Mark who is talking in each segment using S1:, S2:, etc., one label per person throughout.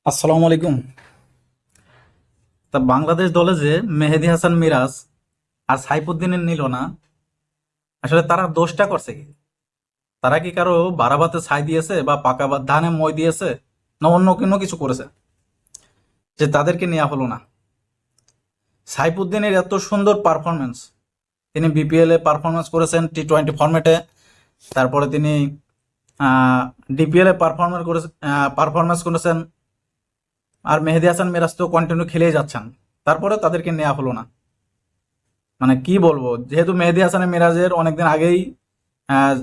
S1: আসসালামু আলাইকুম। তা বাংলাদেশ দলে যে মেহেদী হাসান মিরাজ আর সাইফুদ্দিনের নিল না, আসলে তারা দোষটা করছে কি? তারা কি কারো বাড়াবাতে ছাই দিয়েছে বা পাকা ধানে মই দিয়েছে, না অন্য কোনো কিছু করেছে যে তাদেরকে নেওয়া হলো না? সাইফুদ্দিনের এত সুন্দর পারফরমেন্স, তিনি বিপিএল এ পারফরমেন্স করেছেন টি-20 ফরম্যাটে, তারপরে তিনি ডিপিএল এ পারফরমেন্স করেছেন, আর মেহেদী হাসান মিরাজ তো কন্টিনিউ খেলেই যাচ্ছেন, তারপরে তাদেরকে নেওয়া হলো না। মানে কি বলবো, যেহেতু মেহেদী হাসানের মিরাজের অনেকদিন আগেই আহ,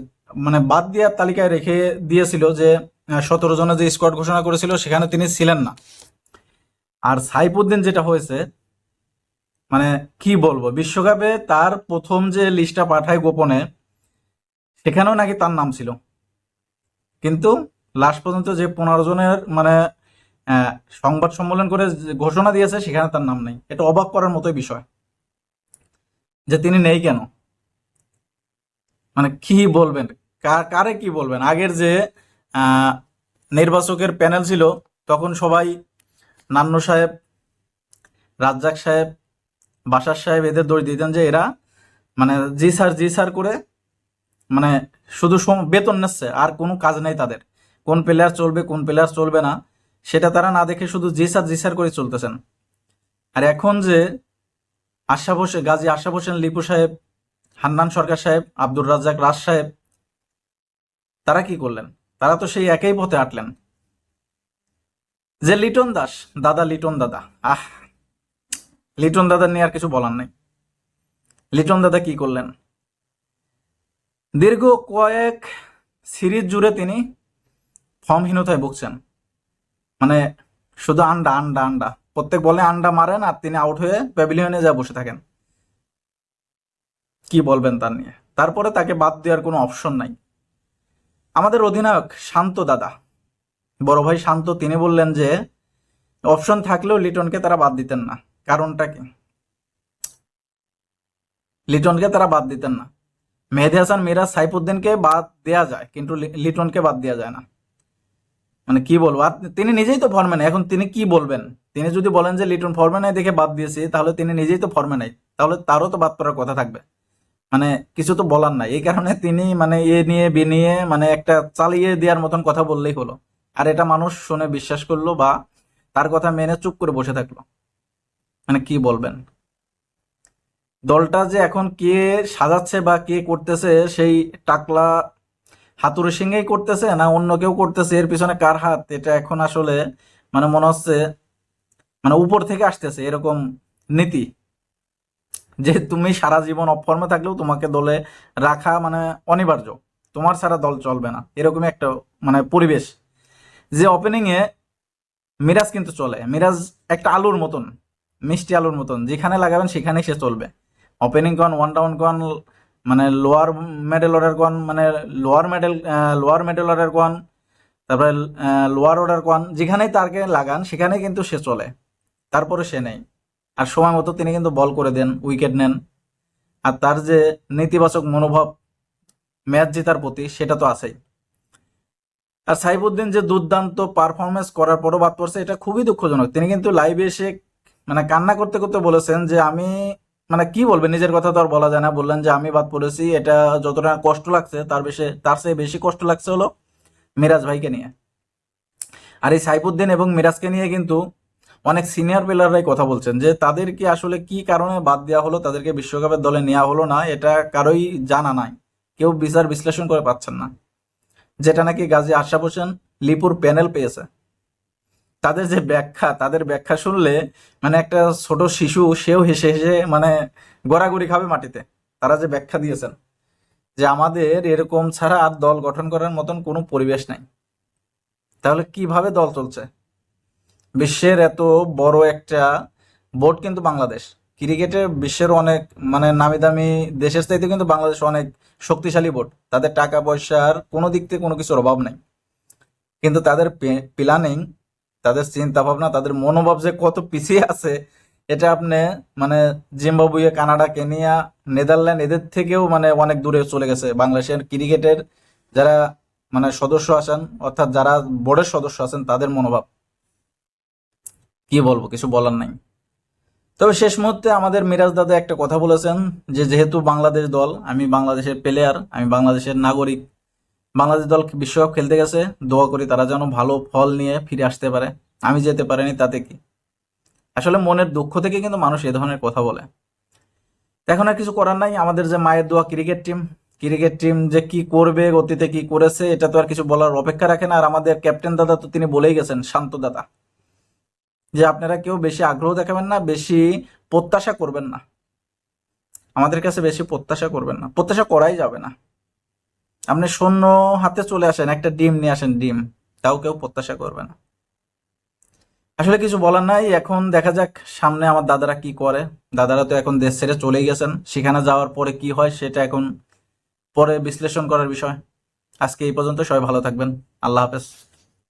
S1: মানে বাদ দেওয়ার তালিকায় রেখে দিয়েছিল, যে 17 জনের যে স্কোয়াড ঘোষণা করেছিল সেখানে তিনি ছিলেন না। আর সাইফুদ্দিন যেটা হয়েছে, মানে কি বলবো, বিশ্বকাপে তার প্রথম যে লিস্টটা পাঠায় গোপনে, সেখানেও নাকি তার নাম ছিল, কিন্তু লাস্ট পর্যন্ত যে 15 জনের মানে আহ, সংবাদ সম্মেলন করে যে ঘোষণা দিয়েছে সেখানে তার নাম নেই। এটা অবাক করার মতোই বিষয় যে তিনি নেই কেন। মানে কি বলবেন, কারে কি বলবেন? আগের যে আহ, নির্বাচকের প্যানেল ছিল, তখন সবাই নান্নু সাহেব, রাজ্জাক সাহেব, বাশার সাহেব এদের দোষ দিতেন যে এরা মানে জি স্যার জি স্যার করে, মানে শুধু বেতন নিচ্ছে, আর কোনো কাজ নেই তাদের। কোন প্লেয়ার চলবে কোন প্লেয়ার চলবে না সেটা তারা না দেখে শুধু জি স্যার করে চলতেছেন। আর এখন যে গাজী আশরাফ হোসেন লিপু সাহেব, হান্নান সরকার সাহেব, আব্দুর রাজ্জাক রাজ সাহেব, তারা কি করলেন? তারা তো সেই একই পথে হাঁটলেন। যে লিটন দাস, দাদা লিটন দাদা, আহ, লিটন দাদা নিয়ে আর কিছু বলার নেই। লিটন দাদা কি করলেন? দীর্ঘ কয়েক সিরিজ জুড়ে তিনি ফর্মহীনতায় ভুগছেন। মানে শুধু আন্ডা আন্ডা আন্ডা, প্রত্যেক বলে আন্ডা মারেন আর তিনি আউট হয়ে প্যাভিলিয়নে যা বসে থাকেন। কি বলবেন তার নিয়ে? তারপরে তাকে বাদ দেওয়ার কোনো অপশন নাই। আমাদের অধিনায়ক শান্ত দাদা, বড় ভাই শান্ত, তিনি বললেন যে অপশন থাকলেও লিটনকে তারা বাদ দিতেন না। কারণটা কি? লিটনকে তারা বাদ দিতেন না। মেহেদী হাসান মিরাজ সাইফুদ্দিনকে বাদ দেয়া যায়, কিন্তু লিটনকে বাদ দেওয়া যায় না। মানে কি বলবো, আর তিনি নিজেই তো ফর্মে নেই। এখন তিনি কি বলবেন? তিনি যদি বলেন যে লিটন ফর্মে নাই দেখে বাদ দিয়েছি, তাহলে তিনি নিজেই তো ফর্মে নাই, তাহলে তারও তো বাদ পড়ার কথা থাকবে। মানে কিছু তো বলার নাই। এই কারণে তিনি মানে এ নিয়ে বি নিয়ে মানে একটা চালিয়ে দেওয়ার মতন কথা বললেই হলো। আর এটা মানুষ শুনে বিশ্বাস করলো বা তার কথা মেনে চুপ করে বসে থাকলো। মানে কি বলবেন? দলটা যে এখন কে সাজাচ্ছে বা কে করতেছে, সেই টাকলা হাতুড়ি সিংহেই করতেছে না অন্য কেউ করতেছে, এর পিছনে কার হাত, এটা এখন আসলে মানে মনে হচ্ছে মানে উপর থেকে আসতেছে এরকম নীতি, যে তুমি সারা জীবন অফ ফর্মে থাকলেও তোমাকে দলে রাখা মানে অনিবার্য, তোমার ছাড়া দল চলবে না, এরকমই একটা মানে পরিবেশ। যে ওপেনিং এ মিরাজ কিন্তু চলে, মিরাজ একটা আলুর মতন, মিষ্টি আলুর মতন, যেখানে লাগাবেন সেখানেই সে চলবে। ওপেনিং কন, ওয়ান ডাউন কন, মানে লোয়ার মিডল অর্ডার কন, মানে লোয়ার মিডল অর্ডার কন, তারপরে লোয়ার অর্ডার কন, যেখানেই তারকে লাগান সেখানেই কিন্তু সে চলে। তারপরে সে নেই। আর সময় মতো তিনি কিন্তু বল করে দেন, উইকেট নেন। আর তার যে নেতিবাচক মনোভাব ম্যাচ জেতার প্রতি, সেটা তো আছেই। আর সাইফুদ্দিন যে দুর্দান্ত পারফরমেন্স করার পরও বাদ পড়ছে, এটা খুবই দুঃখজনক। তিনি কিন্তু লাইভে এসে মানে কান্না করতে করতে বলেছেন যে আমি মানে কি বলবেন, নিজের কথা তো আর বলা যায় না। বললেন যে আমি বাদ পড়েছি, এটা যতটা কষ্ট লাগছে তার চেয়ে বেশি কষ্ট লাগছে হলো মিরাজ ভাইকে নিয়ে। আর এই সাইফুদ্দিন এবং মিরাজকে নিয়ে কিন্তু অনেক সিনিয়র প্লেয়াররাই কথা বলছেন যে তাদেরকে আসলে কি কারণে বাদ দেওয়া হলো, তাদেরকে বিশ্বকাপের দলে নেওয়া হলো না, এটা কারোই জানা নাই। কেউ বিচার বিশ্লেষণ করে পাচ্ছেন না। যেটা নাকি গাজী আশরাফ হোসেন লিপুর প্যানেল পেয়েছে। তাদের ব্যাখ্যা শুনলে মানে একটা ছোট শিশু সেও হেসে হেসে মানে গড়াগড়ি খাবে মাটিতে। তারা যে ব্যাখ্যা দিয়েছেন যে আমাদের এরকম ছাড়া আর দল গঠন করার মতন কোনো পরিবেশ নাই, তাহলে কিভাবে দল চলছে? বিশ্বের এত বড় একটা বোর্ড কিন্তু বাংলাদেশ, ক্রিকেটে বিশ্বের অনেক মানে নামি দামি দেশের চাইতে কিন্তু বাংলাদেশ অনেক শক্তিশালী বোর্ড। তাদের টাকা পয়সার কোনো দিক থেকে কোনো কিছুর অভাব নাই, কিন্তু তাদের প্ল্যানিং, তাদের চিন্তা ভাবনা, তাদের মনোভাব যে কত পিছিয়ে আছে, এটা আপনি মানে জিম্বাবুয়ে, কানাডা, কেনিয়া, নেদারল্যান্ড এদের থেকেও মানে অনেক দূরে চলে গেছে বাংলাদেশের ক্রিকেটের যারা মানে সদস্য আছেন, অর্থাৎ যারা বোর্ডের সদস্য আছেন, তাদের মনোভাব। কি বলবো, কিছু বলার নাই। তবে শেষ মুহূর্তে আমাদের মিরাজ দাদা একটা কথা বলেছেন যে যেহেতু বাংলাদেশ দল, আমি বাংলাদেশের প্লেয়ার, আমি বাংলাদেশের নাগরিক, বাংলাদেশ দল বিশ্বকাপ খেলতে গেছে, দোয়া করি তারা যেন ভালো ফল নিয়ে ফিরে আসতে পারে। আমি যেতে পারিনি তাতে কি। আসলে মনের দুঃখ থেকে কিন্তু মানুষ এ ধরনের কথা বলে। এখন আর কিছু করার নাই। আমাদের যে মায়ের দোয়া ক্রিকেট টিম যে কি করবে, গতিতে কি করেছে, এটা তো আর কিছু বলার অপেক্ষা রাখে না। আর আমাদের ক্যাপ্টেন দাদা তো তিনি বলেই গেছেন, শান্ত দাদা, যে আপনারা কেউ বেশি আগ্রহ দেখাবেন না, বেশি প্রত্যাশা করবেন না, আমাদের কাছে বেশি প্রত্যাশা করবেন না, প্রত্যাশা করাই যাবে না। আপনি শূন্য হাতে চলে আসেন, একটা ডিম নিয়ে আসেন, ডিম, তাও কেউ প্রত্যাশা করবে না। আসলে কিছু বলার নাই। এখন দেখা যাক সামনে আমার দাদারা কি করে। দাদারা তো এখন দেশ ছেড়ে চলেই গেছেন, সেখানে যাওয়ার পরে কি হয় সেটা এখন পরে বিশ্লেষণ করার বিষয়। আজকে এই পর্যন্ত, সবাই ভালো থাকবেন। আল্লাহ হাফেজ।